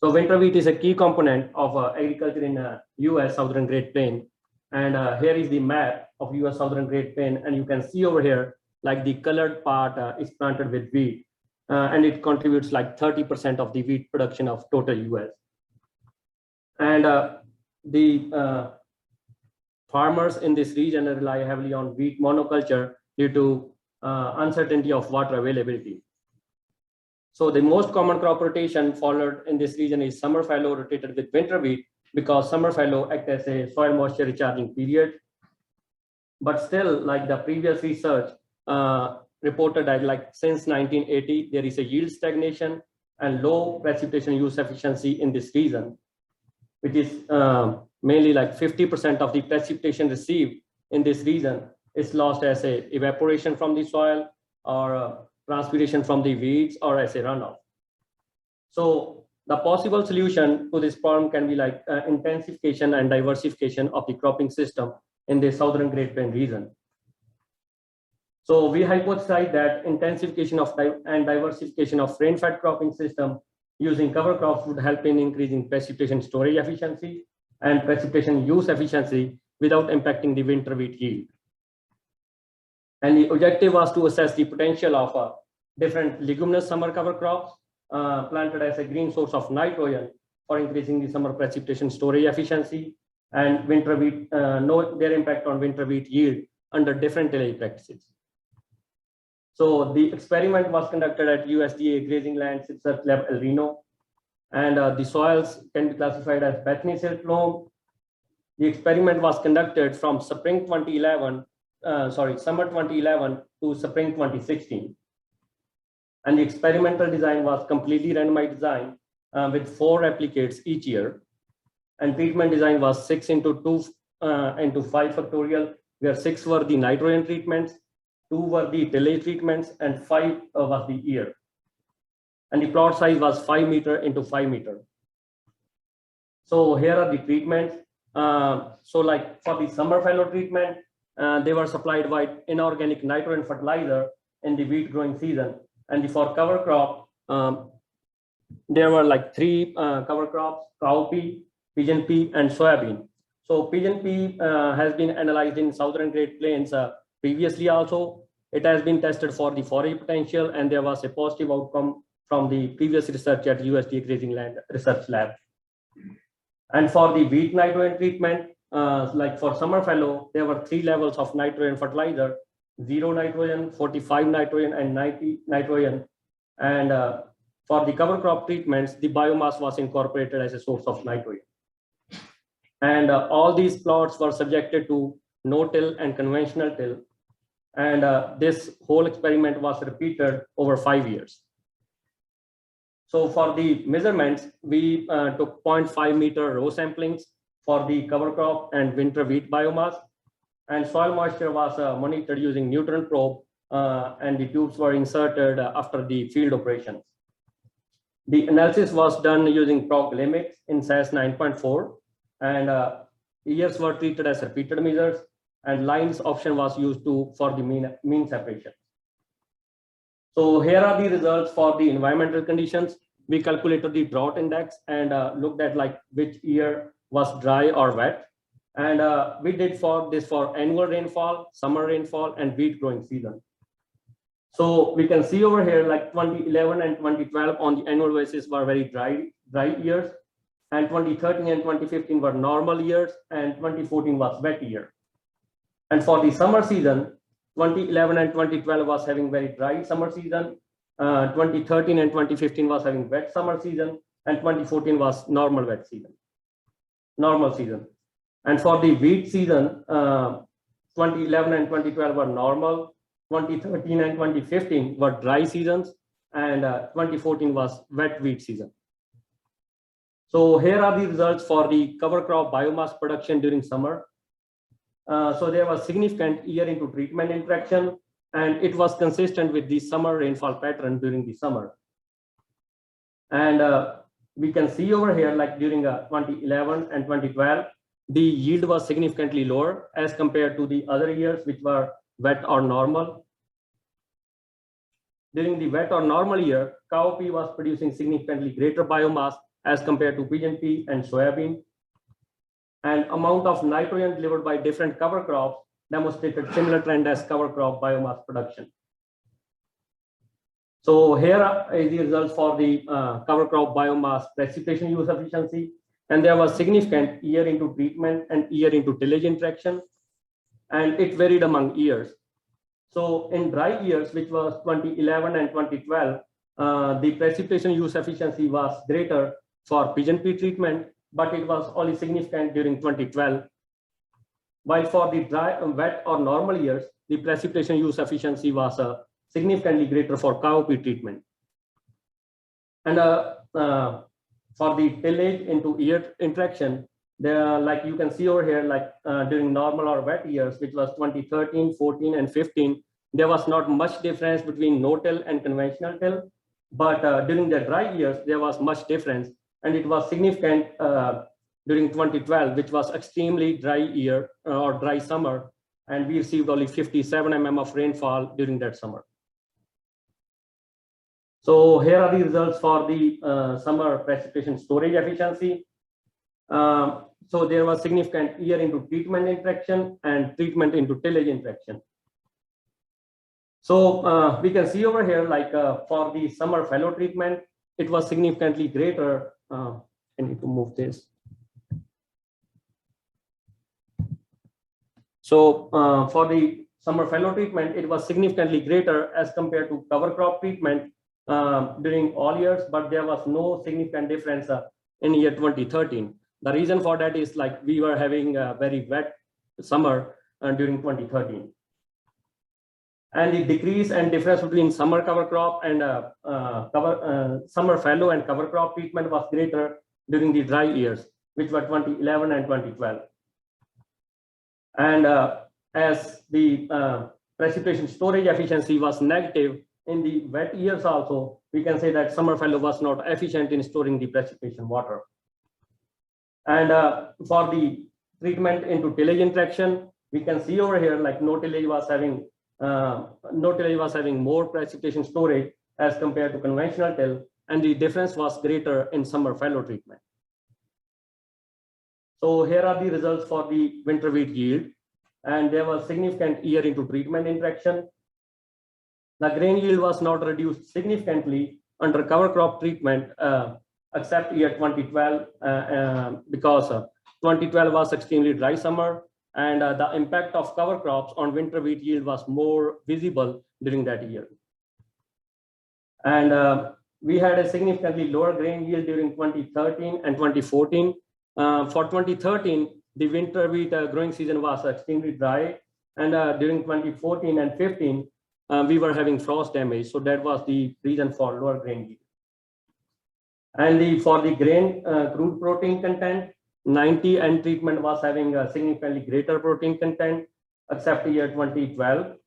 So winter wheat is a key component of agriculture in US Southern Great Plain. And here is the map of US Southern Great Plain. And you can see over here, like the colored part is planted with wheat. And it contributes like 30% of the wheat production of total US. And the farmers in this region rely heavily on wheat monoculture due to uncertainty of water availability. So the most common crop rotation followed in this region is summer fallow rotated with winter wheat, because summer fallow acts as a soil moisture recharging period. But still, like the previous research reported that like since 1980, there is a yield stagnation and low precipitation use efficiency in this region, which is mainly like 50% of the precipitation received in this region is lost as a evaporation from the soil or transpiration from the weeds or as a runoff. So the possible solution to this problem can be like intensification and diversification of the cropping system in the Southern Great Plain region. So we hypothesize that intensification of and diversification of rain-fed cropping system using cover crops would help in increasing precipitation storage efficiency and precipitation use efficiency without impacting the winter wheat yield. And the objective was to assess the potential of different leguminous summer cover crops planted as a green source of nitrogen for increasing the summer precipitation storage efficiency and winter wheat, know their impact on winter wheat yield under different tillage practices. So the experiment was conducted at USDA Grazing Lands Research Lab El Reno, and the soils can be classified as Bethany silt loam. The experiment was conducted from summer 2011 to spring 2016. And the experimental design was completely randomized design with 4 replicates each year. And treatment design was 6 into 2 into 5 factorial, where 6 were the nitrogen treatments, 2 were the tillage treatments, and 5 was the year. And the plot size was 5 meter into 5 meter. So here are the treatments. So like for the summer fallow treatment, they were supplied by inorganic nitrogen fertilizer in the wheat growing season. And for cover crop, there were like 3 cover crops: cowpea, pigeon pea, and soybean. So pigeon pea has been analyzed in Southern Great Plains previously also. It has been tested for the forage potential, and there was a positive outcome from the previous research at USDA Grazing Land Research Lab. And for the wheat nitrogen treatment, like for summer fallow, there were 3 levels of nitrogen fertilizer: 0 nitrogen, 45 nitrogen, and 90 nitrogen. And for the cover crop treatments, the biomass was incorporated as a source of nitrogen. And all these plots were subjected to no-till and conventional till. And this whole experiment was repeated over 5 years. So for the measurements, we took 0.5 meter row samplings for the cover crop and winter wheat biomass. And soil moisture was monitored using neutron probe, and the tubes were inserted after the field operations. The analysis was done using prog limits in SAS 9.4, and years were treated as repeated measures, and lines option was used for the mean separation. So here are the results for the environmental conditions. We calculated the drought index and looked at like which year was dry or wet. And we did for this for annual rainfall, summer rainfall, and wheat growing season. So we can see over here like 2011 and 2012 on the annual basis were very dry years, and 2013 and 2015 were normal years, and 2014 was wet year. And for the summer season, 2011 and 2012 was having very dry summer season, 2013 and 2015 was having wet summer season, and 2014 was normal season. And for the wheat season, 2011 and 2012 were normal, 2013 and 2015 were dry seasons, and 2014 was wet wheat season. So here are the results for the cover crop biomass production during summer. So there was significant year into treatment interaction, and it was consistent with the summer rainfall pattern during the summer. And we can see over here, like during 2011 and 2012, the yield was significantly lower as compared to the other years, which were wet or normal. During the wet or normal year, cowpea was producing significantly greater biomass as compared to pigeon pea and soybean. And amount of nitrogen delivered by different cover crops demonstrated similar trend as cover crop biomass production. So here is the results for the cover crop biomass precipitation use efficiency. And there was significant year into treatment and year into tillage interaction. And it varied among years. So in dry years, which was 2011 and 2012, the precipitation use efficiency was greater for pigeon pea treatment, but it was only significant during 2012. While for the dry, wet or normal years, the precipitation use efficiency was significantly greater for cow pea treatment. And for the tillage into ear interaction, there, like you can see over here, like during normal or wet years, which was 2013, 14, and 15, there was not much difference between no-till and conventional till. But during the dry years, there was much difference, and it was significant during 2012, which was extremely dry year or dry summer, and we received only 57 mm of rainfall during that summer. So here are the results for the summer precipitation storage efficiency. So there was significant year into treatment interaction and treatment into tillage interaction. So we can see over here, like for the summer fallow treatment, it was significantly greater. I need to move this. So for the summer fallow treatment, it was significantly greater as compared to cover crop treatment during all years, but there was no significant difference in year 2013. The reason for that is like we were having a very wet summer during 2013. And the decrease and difference between summer cover crop and summer fallow and cover crop treatment was greater during the dry years, which were 2011 and 2012. And as the precipitation storage efficiency was negative in the wet years also, we can say that summer fallow was not efficient in storing the precipitation water. And for the treatment into tillage interaction, we can see over here like no tillage was having more precipitation storage as compared to conventional till, and the difference was greater in summer fallow treatment. So here are the results for the winter wheat yield, and there was significant year into treatment interaction. The grain yield was not reduced significantly under cover crop treatment, except year 2012, because 2012 was extremely dry summer, and the impact of cover crops on winter wheat yield was more visible during that year. And we had a significantly lower grain yield during 2013 and 2014. For 2013, the winter wheat growing season was extremely dry, and during 2014 and 15, we were having frost damage. So that was the reason for lower grain yield. And for the grain crude protein content, 90N treatment was having a significantly greater protein content, except year 2012.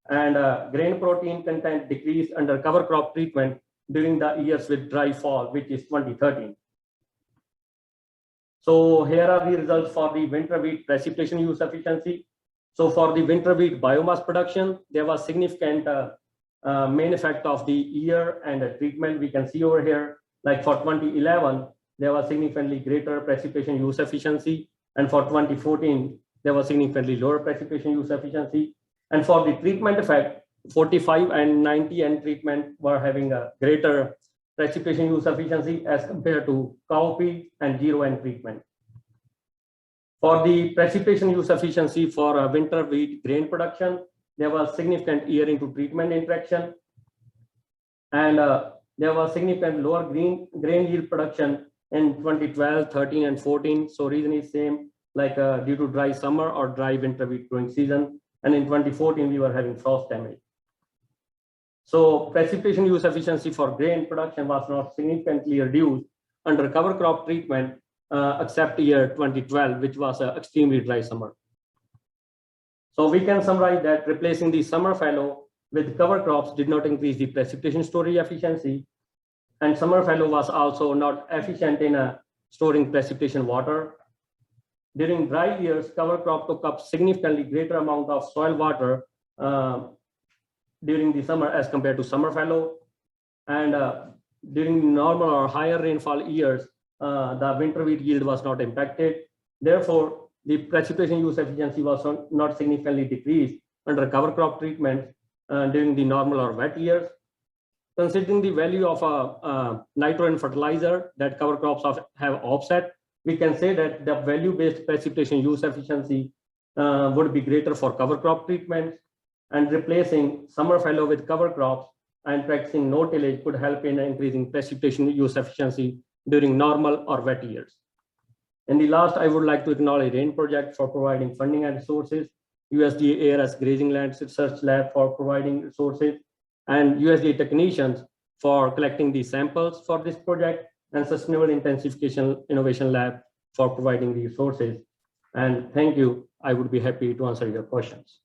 And grain protein content decreased under cover crop treatment during the years with dry fall, which is 2013. So here are the results for the winter wheat precipitation use efficiency. So for the winter wheat biomass production, there was significant main effect of the year and the treatment. We can see over here, like for 2011, there was significantly greater precipitation use efficiency. And for 2014, there was significantly lower precipitation use efficiency. And for the treatment effect, 45 and 90N treatment were having a greater precipitation use efficiency as compared to cowpea and 0N treatment. For the precipitation use efficiency for winter wheat grain production, there was significant year into treatment interaction. And there was significant lower grain yield production in 2012, 13, and 14. So reason is same, like due to dry summer or dry winter wheat growing season. And in 2014, we were having frost damage. So precipitation use efficiency for grain production was not significantly reduced under cover crop treatment, except year 2012, which was an extremely dry summer. So we can summarize that replacing the summer fallow with cover crops did not increase the precipitation storage efficiency, and summer fallow was also not efficient in storing precipitation water. During dry years, cover crop took up significantly greater amount of soil water during the summer as compared to summer fallow. And during normal or higher rainfall years, the winter wheat yield was not impacted. Therefore, the precipitation use efficiency was not significantly decreased under cover crop treatment during the normal or wet years. Considering the value of a nitrogen fertilizer that cover crops have offset, we can say that the value-based precipitation use efficiency would be greater for cover crop treatments, and replacing summer fallow with cover crops and practicing no tillage could help in increasing precipitation use efficiency during normal or wet years. In the last, I would like to acknowledge RAIN project for providing funding and resources, USDA ARS Grazing Land Research Lab for providing resources, and USDA technicians for collecting the samples for this project, and Sustainable Intensification Innovation Lab for providing the resources. And thank you. I would be happy to answer your questions.